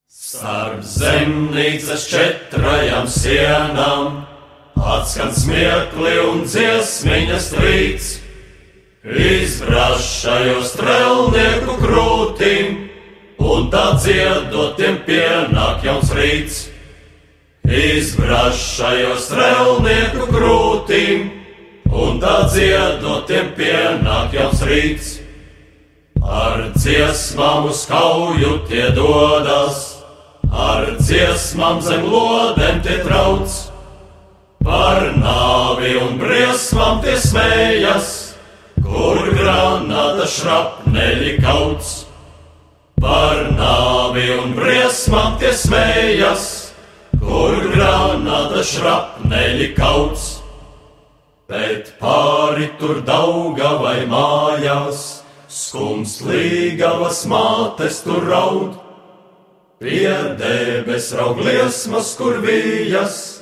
Starp zemnīcas četrajām sienām atskan smiekli un dziesmiņas rīts, izbrašajos strelnieku krūtīm, un tā dziedotiem pienāk jauns rīts. Izbrašajos strelnieku krūtīm, un tā dziedotiem pienāk jauns rīts. Ar dziesmām uz kauju tie dodas, ar dziesmām zem lodēm tie trauc, par nāvi un briesmām tie smējas, kur granāta šrapneļi kauc. Par nāvi un briesmām tie smējas, kur granāta šrapneļi kauc. Bet pāri tur Daugavai mājās, skumstlīgavas mātes tur raud. Pie debes raug liesmas, kur vijas,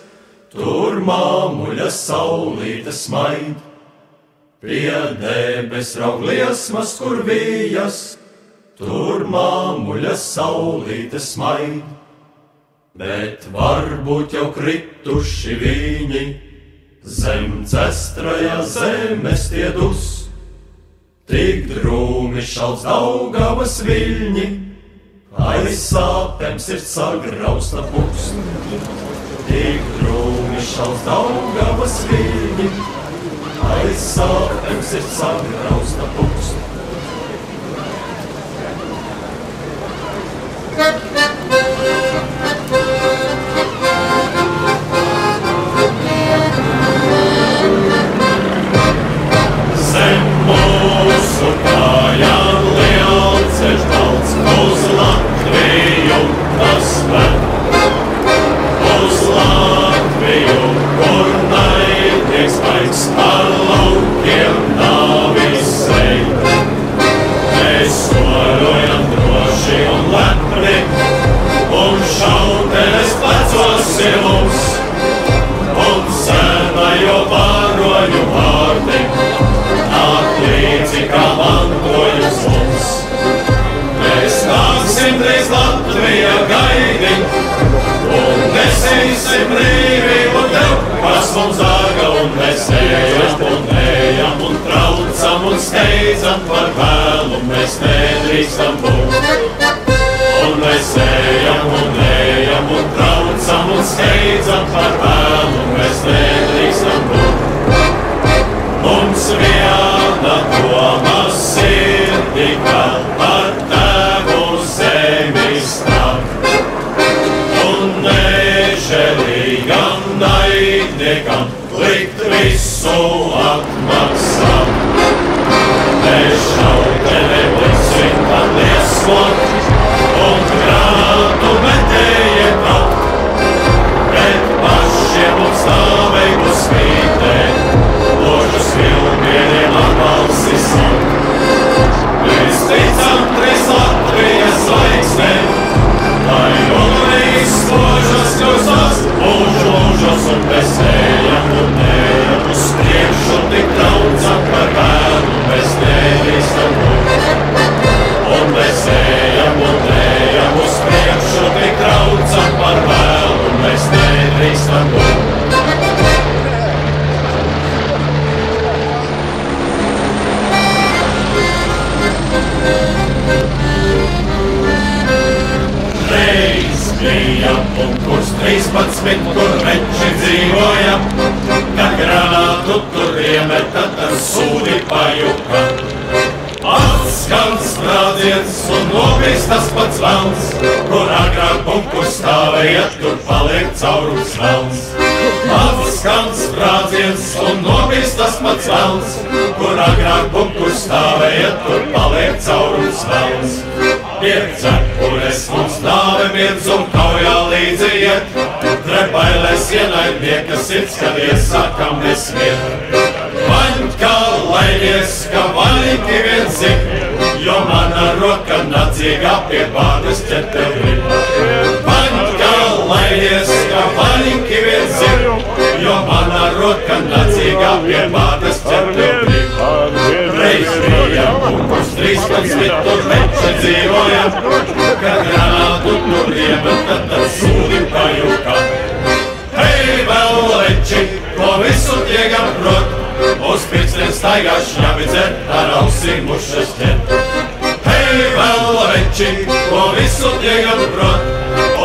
tur māmuļa saulīte smaid. Pie debes raug liesmas, kur vijas, tur māmuļa saulīte smaid. Bet varbūt jau krituši viņi, zem dzestrajā zemes tie dus. Tik drūmi šauc Daugavas viļņi, aiz sāpēm sirds sagrausta pukst. Tik drūmi šauc Daugavas viļņi, aiz sāpēm sirds sagrausta pukst. Zem mūsu kājām lielceļš daudz uz Latviju tas ved. Uz Latviju, kur naidnieks baigs par laukiem nāvis eid. Mēs soļojam droši un lepni, un šautenes plecos ir mums, un senajo varoņu vārdi nāk līdzi kā mantojums mums. Mēs nāksim drīz Latvijā gaidi, un nesīsim brīvību tev, kas mums dārga, un mēs ejam un traucam un steidzam par vēlu, mēs nedrīkstam būt. Un mēs ejam un traucam un steidzam par vēlu, mēs nedrīkstam būt. Mums viena doma sirdī, kā par tevu zemi stāv, un nežēlīgam naidniekam likt visu atmaksāt. Mēs šautenēm liksim par liesmot, un grāmatu metējiem braukt, bet pašiem mums stāvēj uz spītēm, ložas vilbieniem ar balsi saukt. Mēs ticam trīs Latvijas zvaigznēm, lai ugunīs ložas kļūsās, mūžos, un mēs ejam uz priekšu, tik traucam par vēlu, mēs nedrīkstam būt. Un mēs ejam uz priekšu, tik traucam par vēlu, mēs nedrīkstam būt. Bija punkurs 13, kur veči dzīvoja, kad granātu tur iemeta, tad sūdi pajuka. Atskan sprādziens un nobīst tas pats velns, kur agrāk punkurs stāvēja, tur paliek caurums velns. Atskan sprādziens un nobīst tas pats velns, kur agrāk punkurs stāvēja, tur paliek caurums velns. Piecekures mums nāve miedz un kaujā līdzi iet, trebailēs ienaidnieka sirds, kad iesākam nesmiet. Vaņķa laidies, ka vaļīgi vien zin, jo mana roka nacīgā pie bādas ķer tev grib. Vaņķa laidies, ka vaļīgi vien zin, jo mana roka nacīgā pie bādas ķer tev grib. Reiz bija punkurs 13, tur veči dzīvoja, kad grāmatu tur iemeta. gan prot,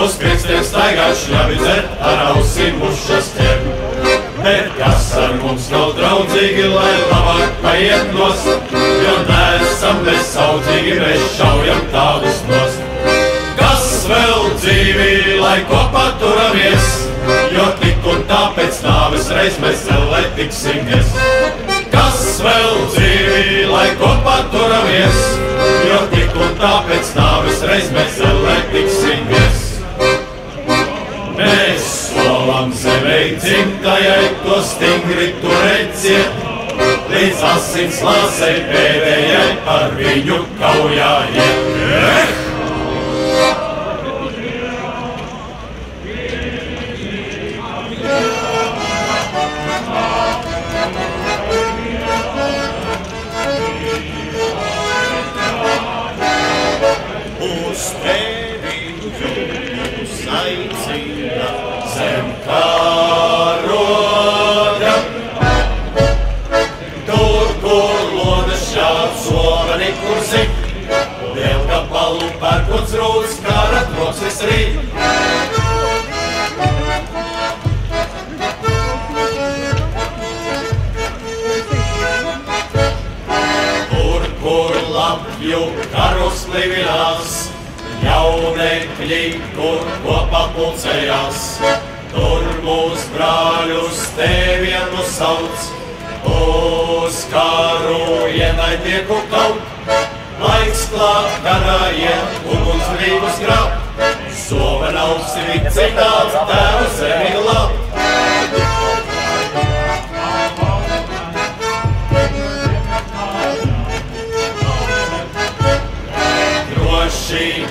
uz pirkstiem staigāt šļabi dzert, ar ausīm mušas ķer. Bet kas ar mums nav draudzīgi, lai labāk paiet nost, jo neesam mēs saudzīgi, mēs šaujam tādus nost. Kas vēl dzīvi, lai kopā turamies, jo tik un tā pēc nāves reiz mēs vēl tiksimies. Kas vēl dzīvi, lai kopā turamies, jo tik un tā pēc nāves reiz mēs vēl tiksimies. Mēs solam zemei dzimtajai, to stingri turēciet, līdz asins lāsei pēdējai ar viņu kaujājiet. Uz tevi jūs aicina zem karoga, tur, kur lodas šāds sloveni kursi, lielgabalu pērkots rūts, kara troksnis rīt. Lapju karus klivinās, jaunekļi, kur kopā pulcējās, tur mūs brāļus tevienu sauc, uz karu ienaidnieku kaut, laiks klāt karā iet, uguns brīvus grābt, sova nav citāts, tēvu zemi glābt.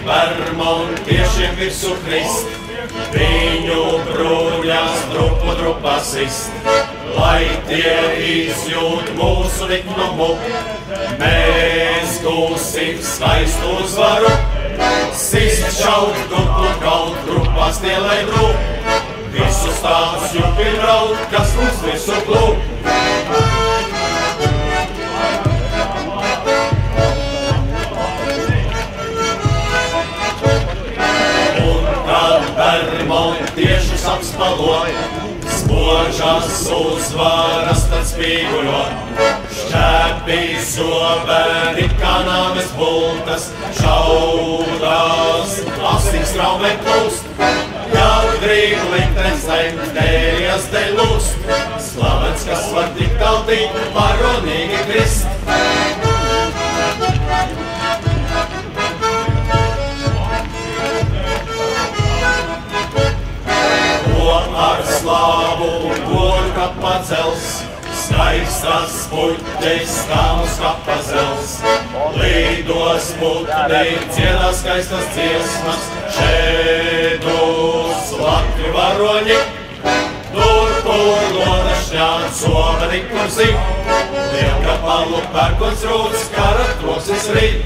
Vermontiešiem visu krist, viņu bruņās drupu drupasist, lai tie izjūt mūsu liknumu, mēs gūsim skaistu uzvaru, sist šaut, duplu kaut grupās tie lai drūp, visus tās jupi braut, kas mums visu klūp. Vermontiešus apspalo, spožas uzvaras tad spīguļo, šķēpi zobeni kā nāves bultas, šaudās, asins traumē plūst, kad grib liktenis zem tērijas dēļ lūst, slavens, kas var tik tautīt, varonīgi krist. Ar slāvu goļu kapā cels, skaistas puķeis stāvus kapā zels, līdos putni, dziedā skaistas dziesmas, šēdus Latvi varoņi, tur, kur loda šņāt someni kursi, lielgabalu pērkots rūts, kara troksnis rīt.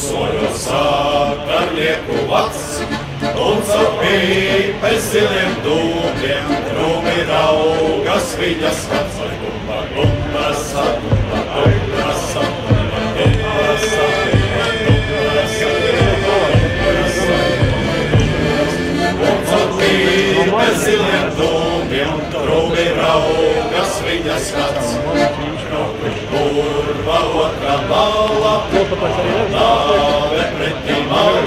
Soļos sāk ar lieku vacs, un caur pīpes ziliem dūmiem krūmi raugas viņas skats, lai gumba, gumba, sāk, gumba, gumba, sāk, gumba, gumba, sāk, gumba, sāk, un caur pīpes ziliem dūmiem krūmi raugas viņas skats, kurva otrā bala, nāve pretī man,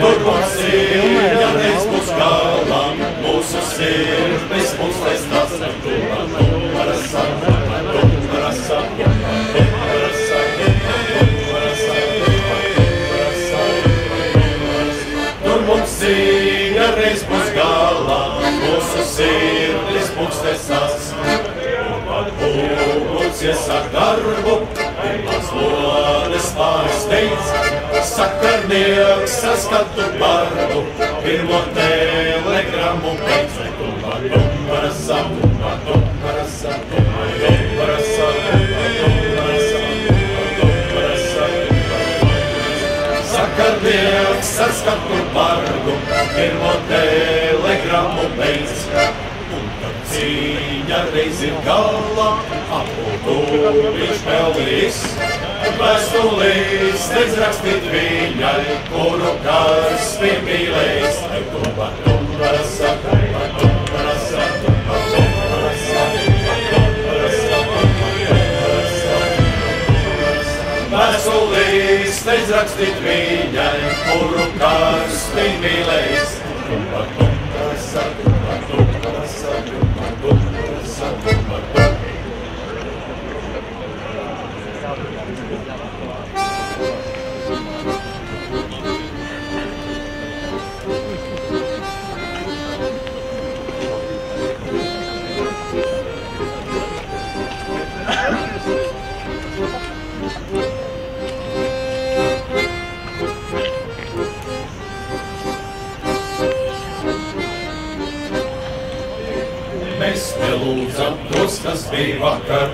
tur mums cīņa reiz būs galā, mūsu sirdis mums reiz tas ar tumā, tumbarasa, tumbarasa, tumbarasa, tumbarasa, tumbarasa, tur mums cīņa reiz būs galā, mūsu sirdis mums reiz tas. Uguns iesāk darbu, pirmās lodes pārsteidz, sakarnieks, saskatu bardu, pirmo telegramu pēc. Tumbarasa, tumbarasa, tumbarasa, sakarnieks, saskatu bardu, pirmo telegramu pēc. Cīņa reiz ir galā, apultu viņš pelnījis. Vēstulīs steidz rakstīt viņai, kuru karsti mīlējis. Tumba, tumbarasa, tumba, tumbarasa, tumba, tumbarasa, tumba, tumbarasa, tumbarasa. Vēstulīs steidz rakstīt viņai, kuru karsti mīlējis. Tumba, tumbarasa, tumba, tumbarasa, tumba. Mēs nelūdzam tos, kas bija vakar,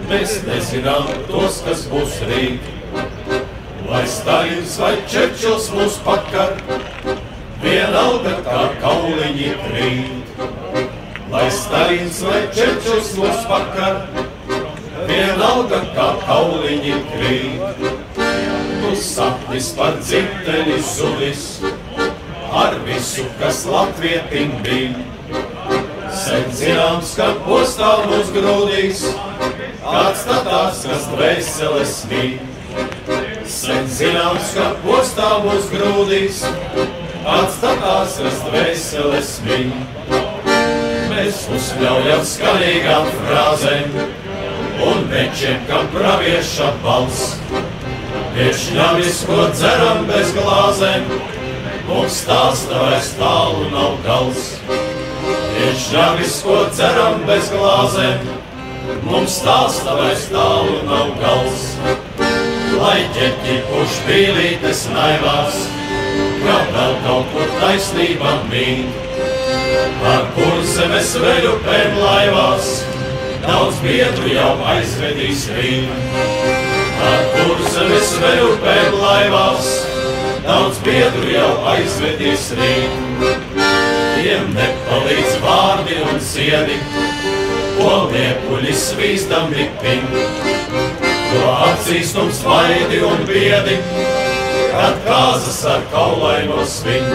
mēs nezinām tos, kas būs rīt. Lai Stalins vai Čerčils mūs pakar, vienalga kā kauliņi krīt. Lai Stalins vai Čerčils mūs pakar, vienalga kā kauliņi krīt. Tu sapnis par dzimteni zudis, ar visu, kas latvietim bija. Sen zināms, ka postā mūs grūdīs, kāds tās, kas dvēseles mīt. Sen zināms, ka postā mūs grūdīs, kāds tās, kas dvēseles mīt. Mēs uzkļaujam skanīgām frāzēm un večiem, kam pravieša balss. Viešņamis, ko dzeram bez glāzēm, mums stāsta vairs tālu nav gals. Viešņamis, ko dzeram bez glāzēm, mums stāsta vairs tālu nav gals. Lai ķeķi puš pīlītes naivās, kā vēl kaut kur taisnība mīt. Ar Kurzemes veļupēm laivās, daudz biedru jau aizvedīs rīt. Ar Kurzemes veļupēm laivās, daudz biedru jau aizvedīs rīt. Tiem nepalīdz vārdi un siedi, ko liekuļi svīstam ripiņ. To acīstums vaidi un biedi, kad kāzas ar kaulaino sviņ.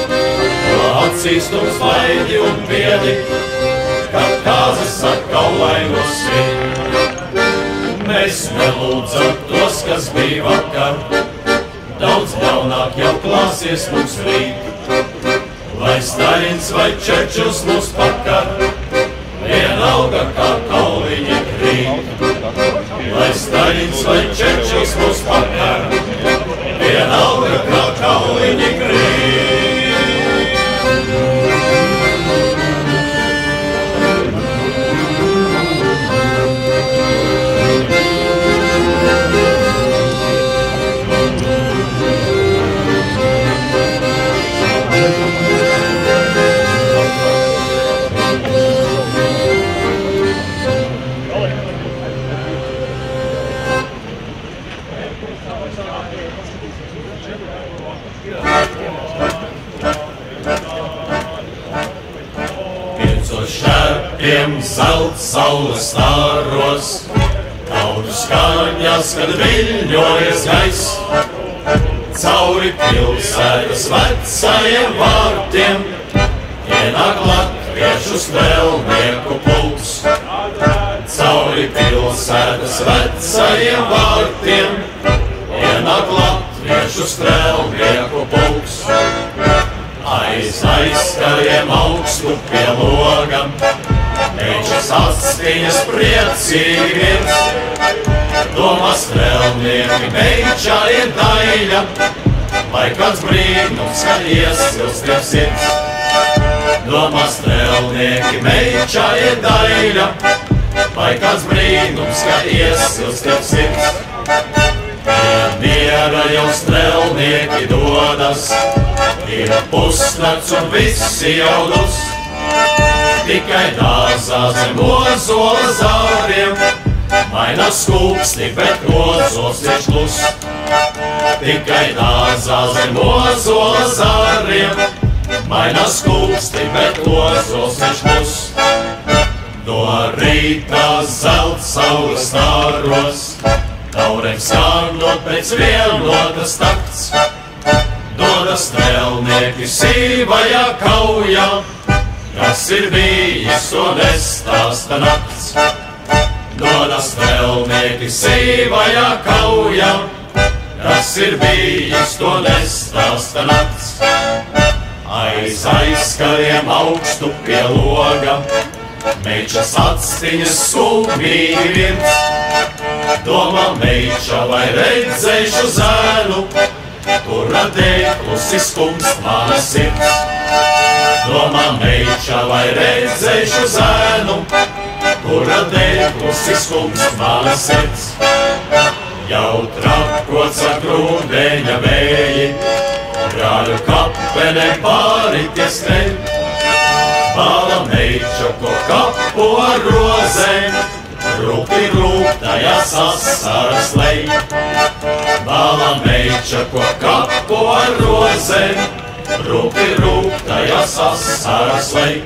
To acīstums vaidi un biedi, kad kāzas ar kaulaino sviņ. Mēs nelūdzam tos, kas bija vakar, daudz ļaunāk jau klāsies mums rīt. Lai Stalins vai Čerčils mūs pakar, vienalga kā kauliņi krīt. Lai Stalins vai Čerčils mūs pakar, vienalga kā kauliņi krīt. Zelts saules stāros, tautu skaņas, kad viļņojas gaiss. Cauri pilsētas vecajiem vārtiem ienāk latviešu strēlnieku pulks. Cauri pilsētas vecajiem vārtiem ienāk latviešu strēlnieku pulks. Aiz aizkariem augstu pie logam, Mečas astiņas priecīgi viens, domā strēlnieki, mečā ir daļa, lai kāds brīnums, kad iesilst tev sirds. Domā strēlnieki, mečā ir daļa, lai kāds brīnums, kad iesilst tev sirds. Miera jau strelnieki dodas, ir pusnakts un visi jau dus. Tikai dārzā zem ozola zāriem mainās skūpsti, bet ozols ir klus. Tikai dārzā zem ozola zāriem mainās skūpsti, bet ozols ir klus. No rīta zelts saules stāros, taurēm skārnot pēc vienotas takts. Dodas strēlnieki sīvajā kaujā, kas ir bijis, to nestāsta nakts. Dodas strēlnieki sīvajā kaujā, kas ir bijis, to nestāsta nakts. Aiz aizkariem augstu pie loga, meičas atstiņas skumīgi virts. Domā meiča, vai redzēšu zēnu, kura dēļ klusi skumst mana sirds. Domā meiča, vai redzēšu zēnu, kura dēļ klusi skumst mana sirds. Jau trakots ar grūdeņa vēji, brāļu kapene pārities kreņ. Bāla meiča, ko kapu ar rozēm, rupi rūptajās asaras lej. Bāla meiča, ko kapu ar rozēm, rupi rūptajās asaras lej.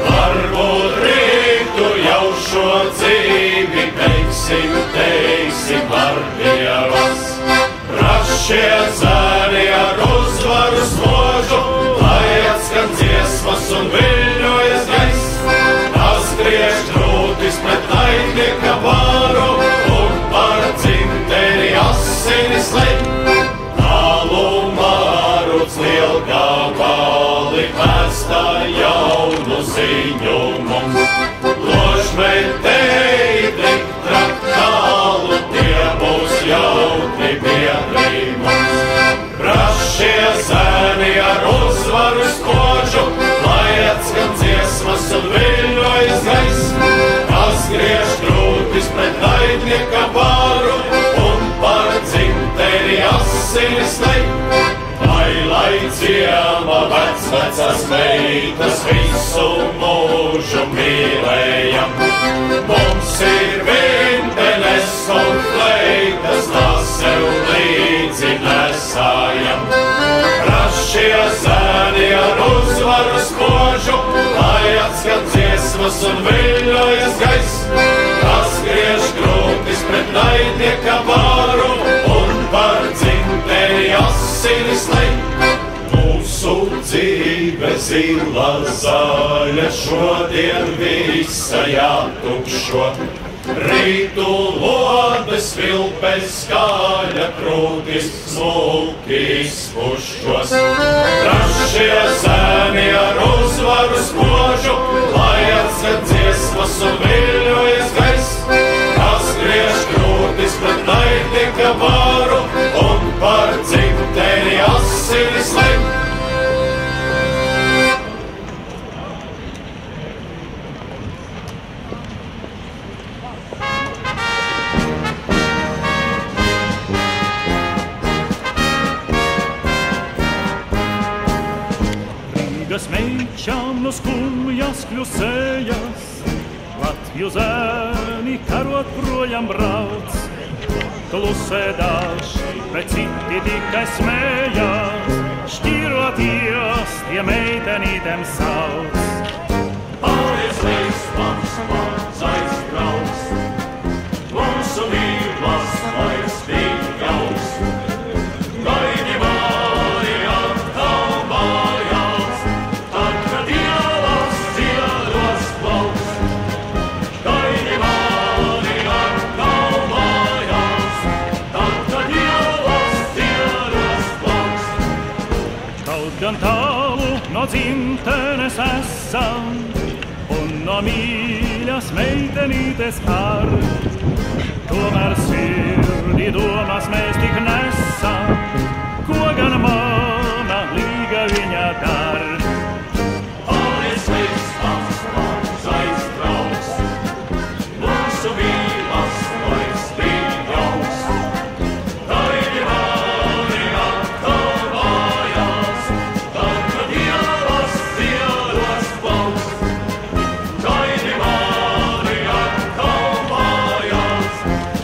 Varbūt rītu jau šo dzīvi teiksim vārdievas. Rašie zēni ar uzvaru smožu, lai atskan dziesmas un viļņojas gaiss. Tas griež grūtis pret naidnieka varu un par dzimteni asinis lej. Tālumā rūts lielgabali pēstā jaunu ziņu mums. Ložmetēji tik traktālu, tie būs jautri biedri mums. Rašie zēni ar uzvaru spožu, lai atskan dziesmas un viļņojas gaiss. Tas griež grūtis pret naidnieka varu un par dzimteni asinis lej. Lai ciema vecas meitas visu mūžu mīlējam. Mums ir vintenes un fleitas, tās sev līdzi nesājam. Rašie zēni ar uzvaru spožu, lai atskan dziesmas un viļņojas gaiss. Tas griež grūtis pret naidnieka varu un par dzimteni asinis lej. Mūsu dzīve zila zaļa, šodien visa jātukšo. Rītu lodes vilpes skaļa, krūtis smulki izpušķos. Rašie zēni ar uzvaru spožu, lai atskan dziesmas un viļņojas gaiss. Tas griež krūtis pret naidnieka varu un par dzimteni asinis lej. Rīgas meičām no skumjas kļusējas, Latviju zēni karot projām brauc. Klusē daži, bet citi tikai smējās, šķiroties, tie meitenītēm sauc. Paldies, reiz labs vārds aizbrauc, mūsu mīlas vairs tik jauks. Gaidi mani atkal mājās, tad, kad ielas dziedos plauks. Gaidi mani atkal mājās, gan tālu no dzimtenes esam, un no mīļas meitenītes ar. Tomēr sirdī domas mēs tik nesam, ko gan mana līga viņa dar. Paldies, līdz mans mazais draugs, mūsu mīlas laiks bija jauks. Taidi mani atkal mājās, tad, kad ielas ziedos plauks. Taidi mani atkal mājās,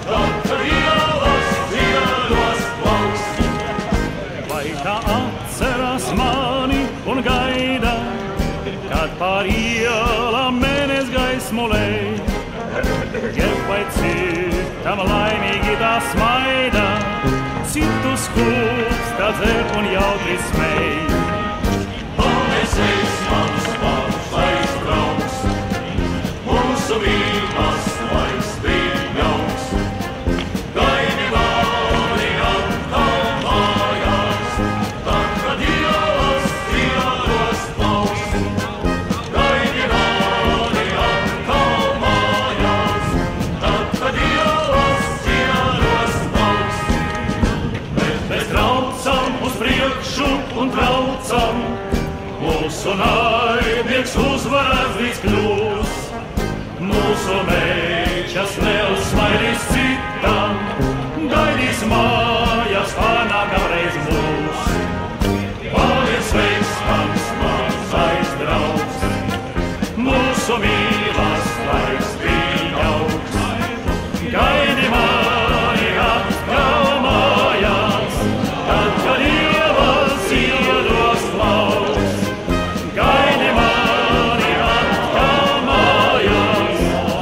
tad, kad ielas ziedos plauks. Vai tā atceras mani un gaida, kad pār ielām mēnes gaismu lej? Jeb vai citam laimīgi tā smaida, citu skūpsta dzer un jautri smej. Paldies, līdz mans mazais draugs, mūsu mīlas laiks bija jauks. Gaidi mani atkal mājās, tad, kad ielas ziedos plauks. Gaidi mani atkal mājās, tad, kad ielas ziedos plauks. Bet mēs traucam uz priekšu un traucam, mūsu naidnieks uzvarēts līdz kļūs. Mūsu meičas neuzsmaidīs citam, gaidīs mājās nākamreiz mūs. Paldies, sveiks, mans mazais draugs, mūsu mīlas laiks bija jauks. Gaidi mani atkal mājās, tad, kad ielas ziedos plauks. Gaidi mani atkal mājās,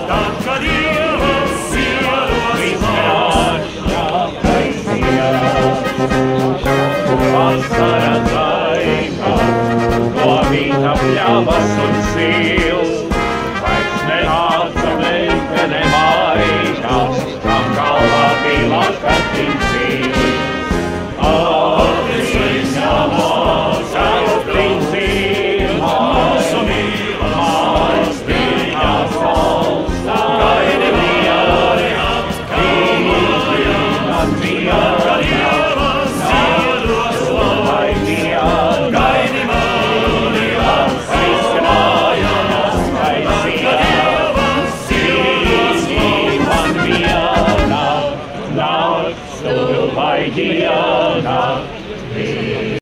tad, kad ielas ziedos plauks. Vasaras laikā, no vīta pļavas un sils, vairs nenāca meitene mājās, kam galvā bija lakatiņš sils. Atviņā mūsu princīm, mūsu mīlas bija valsts. Gaidi mani atkal mājās, kad ielas ziedos plauks. Gaidi mani atkal mājās, tad, kad ielas ziedos plauks. Man viena nakts, vai diena,